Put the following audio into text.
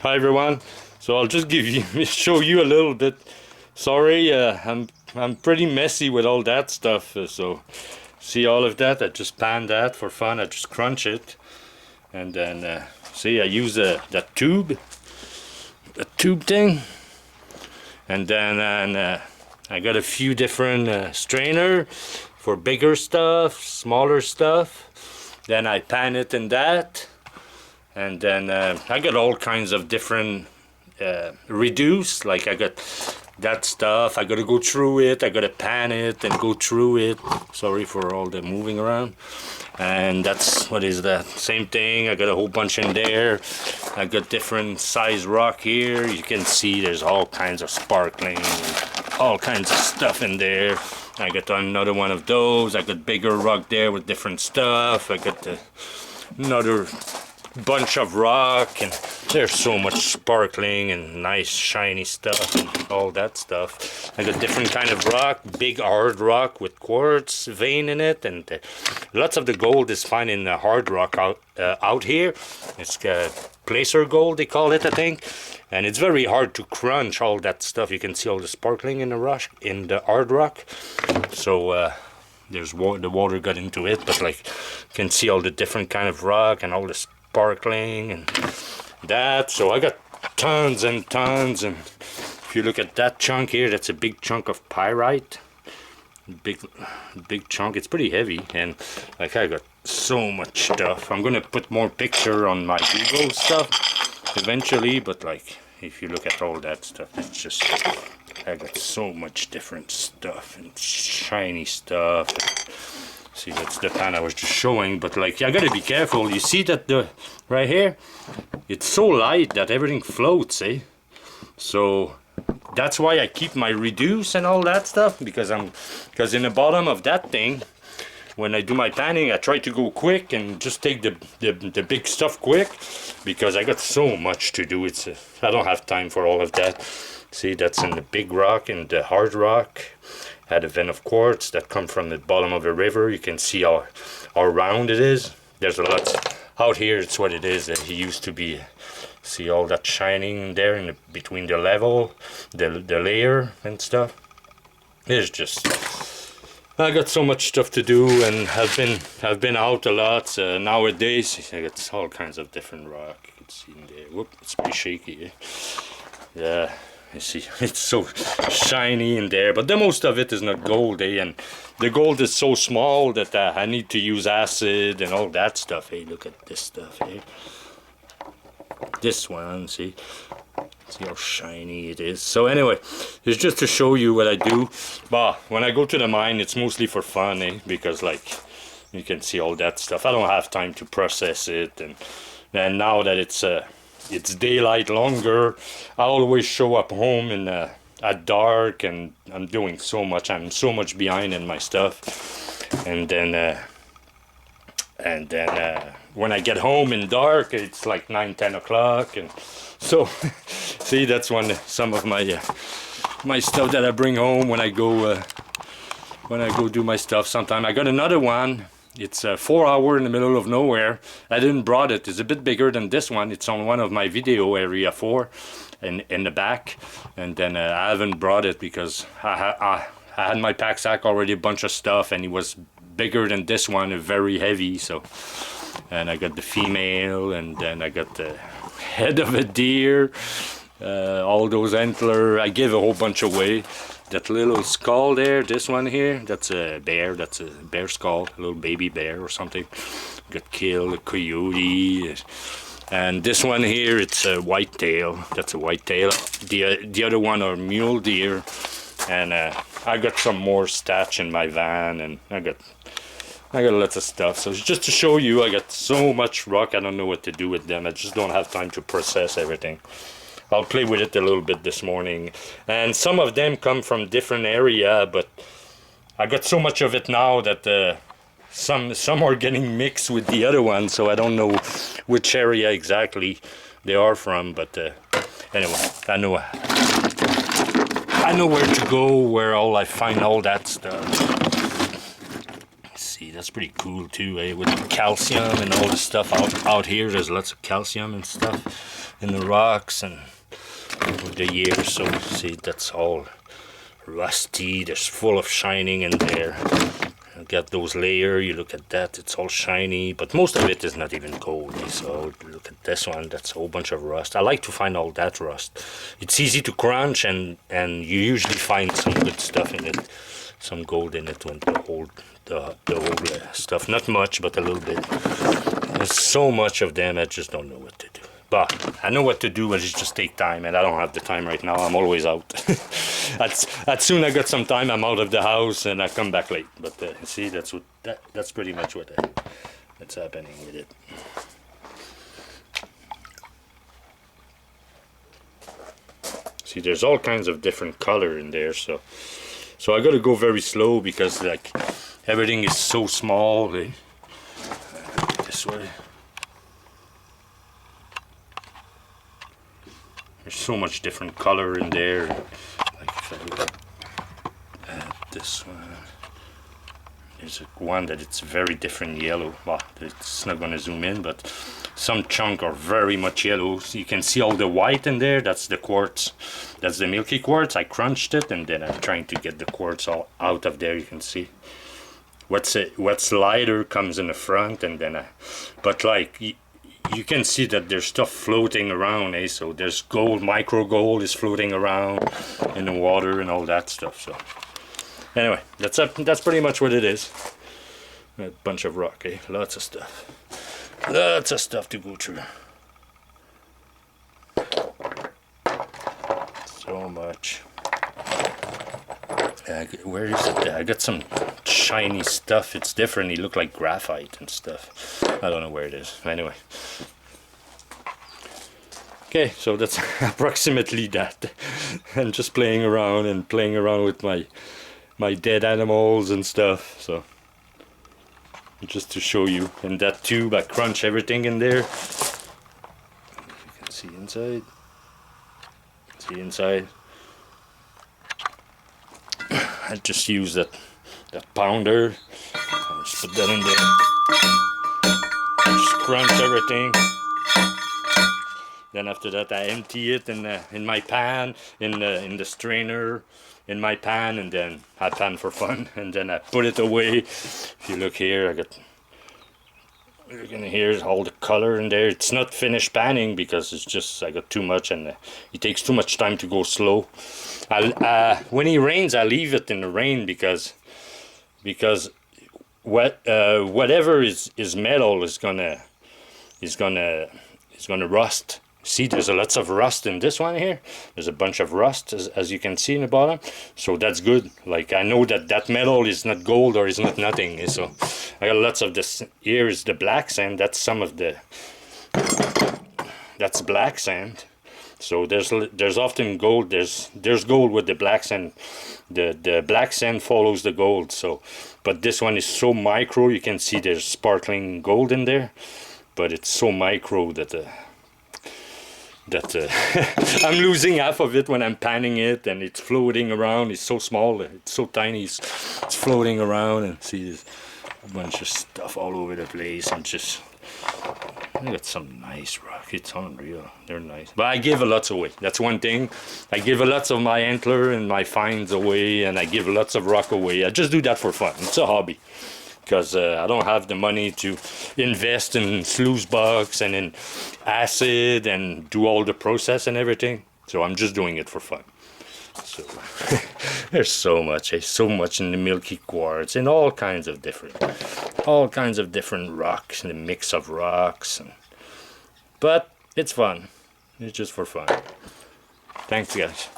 Hi everyone. So I'll just show you a little bit. Sorry, I'm pretty messy with all that stuff. So see all of that? I just pan that for fun. I just crunch it, and then see I use that tube thing, and then I got a few different strainer for bigger stuff, smaller stuff. Then I pan it in that. And then I got all kinds of different reduce, like I got that stuff, I gotta go through it, I gotta pan it and go through it. Sorry for all the moving around. And that's, what is that? Same thing, I got a whole bunch in there. I got different size rock here. You can see there's all kinds of sparkling, all kinds of stuff in there. I got another one of those. I got bigger rock there with different stuff. I got another bunch of rock, and there's so much sparkling and nice shiny stuff and all that stuff. I got different kind of rock, big hard rock with quartz vein in it, and lots of the gold is found in the hard rock out here. It's placer gold they call it, I think, and it's very hard to crunch all that stuff. You can see all the sparkling in the rock, in the hard rock. So there's the water got into it, but like you can see all the different kind of rock and all the sparkling and that. So I got tons and tons. And if you look at that chunk here, that's a big chunk of pyrite, big chunk. It's pretty heavy, and like I got so much stuff. I'm gonna put more picture on my Google stuff eventually, but like if you look at all that stuff, it's just, I got so much different stuff and shiny stuff. See, that's the pan I was just showing, but like I gotta be careful. You see that right here, it's so light that everything floats, eh? So that's why I keep my reduce and all that stuff, because in the bottom of that thing, when I do my panning, I try to go quick and just take the big stuff quick, because I got so much to do. I don't have time for all of that. See, that's in the big rock and the hard rock. Had a vein of quartz that come from the bottom of the river. You can see how round it is. There's a lot out here. It's what it is. It used to be. See all that shining there in between the level, the layer and stuff. It's just, I got so much stuff to do, and have been out a lot nowadays. I got all kinds of different rock. You can see in there. Whoop, it's pretty shaky. Eh? Yeah. You see, it's so shiny in there, but the most of it is not gold, eh? And the gold is so small that I need to use acid and all that stuff. Hey, look at this stuff, eh? This one, see how shiny it is. So anyway, it's just to show you what I do. But when I go to the mine, it's mostly for fun, eh? Because like you can see all that stuff. I don't have time to process it, and then now that it's daylight longer, I always show up home at dark, and I'm doing so much. I'm so much behind in my stuff, and then when I get home in dark, it's like 9-10 o'clock, and so see, that's some of my stuff that I bring home when I go do my stuff. Sometime I got another one. It's 4 hours in the middle of nowhere. I didn't brought it. It's a bit bigger than this one. It's on one of my video area 4 in the back. And then I haven't brought it because I had my pack sack already, a bunch of stuff, and it was bigger than this one, very heavy. So, and I got the female, and then I got the head of a deer, all those antler. I gave a whole bunch away. That little skull there, this one here, that's a bear skull, a little baby bear or something. Got killed, a coyote. And this one here, it's a whitetail. That's a whitetail. The other one are mule deer. And I got some more stats in my van, and I got lots of stuff. So it's just to show you, I got so much rock, I don't know what to do with them. I just don't have time to process everything. I'll play with it a little bit this morning, and some of them come from different area, but I got so much of it now that some are getting mixed with the other one, so I don't know which area exactly they are from. But anyway, I know where to go, where I find all that stuff. See, that's pretty cool too, eh? With the calcium and all the stuff out here. There's lots of calcium and stuff in the rocks and over the years. So see, that's all rusty. There's full of shining in there. You got those layers, you look at that, it's all shiny, but most of it is not even gold. So look at this one, that's a whole bunch of rust. I like to find all that rust. It's easy to crunch, and you usually find some good stuff in it, some gold in it when the old stuff. Not much, but a little bit. There's so much of them, I just don't know what to do. But I know what to do, but it just take time, and I don't have the time right now. I'm always out. As soon as I got some time, I'm out of the house and I come back late. But see, that's pretty much what's happening with it. See, there's all kinds of different color in there, so I got to go very slow because like everything is so small. This way. There's so much different color in there. Like if I look at this one, there's one that it's very different yellow. Well, it's not gonna zoom in, but some chunk are very much yellow. So you can see all the white in there. That's the quartz. That's the milky quartz. I crunched it, and then I'm trying to get the quartz all out of there. You can see what's lighter comes in the front, and then but like. You can see that there's stuff floating around, eh? So there's gold, micro gold is floating around in the water and all that stuff. So anyway, that's pretty much what it is. A bunch of rock, eh? Lots of stuff to go through. So much. Where is it? I got some shiny stuff. It's different. It looked like graphite and stuff. I don't know where it is. Anyway. Okay, so that's approximately that. I'm just playing around with my dead animals and stuff. So just to show you. In that tube, I crunch everything in there. If you can see inside. See inside. I just use that pounder. I'll just put that in there. Just crunch everything. Then after that, I empty it in my pan, in the strainer, in my pan, and then I pan for fun. And then I put it away. If you look here, you're gonna hear all the color in there. It's not finished panning because it's just I got too much, and it takes too much time to go slow. When it rains, I leave it in the rain because whatever is metal is gonna rust. See, there's lots of rust in this one here. There's a bunch of rust as you can see in the bottom. So that's good. Like I know that metal is not gold or is not nothing. So I got lots of this. Here is the black sand. That's some of that's black sand. So there's often gold. There's gold with the black sand. The black sand follows the gold. So, but this one is so micro. You can see there's sparkling gold in there, but it's so micro that I'm losing half of it when I'm panning it, and it's floating around. It's so small. It's so tiny. It's floating around, and see there's a bunch of stuff all over the place, and just. I got some nice rock. It's unreal. They're nice. But I give a lot away. That's one thing. I give a lot of my antler and my finds away, and I give lots of rock away. I just do that for fun. It's a hobby. Because I don't have the money to invest in sluice box and in acid and do all the process and everything. So I'm just doing it for fun. So there's so much in the milky quartz and all kinds of different rocks and a mix of rocks, but it's fun. It's just for fun. Thanks guys.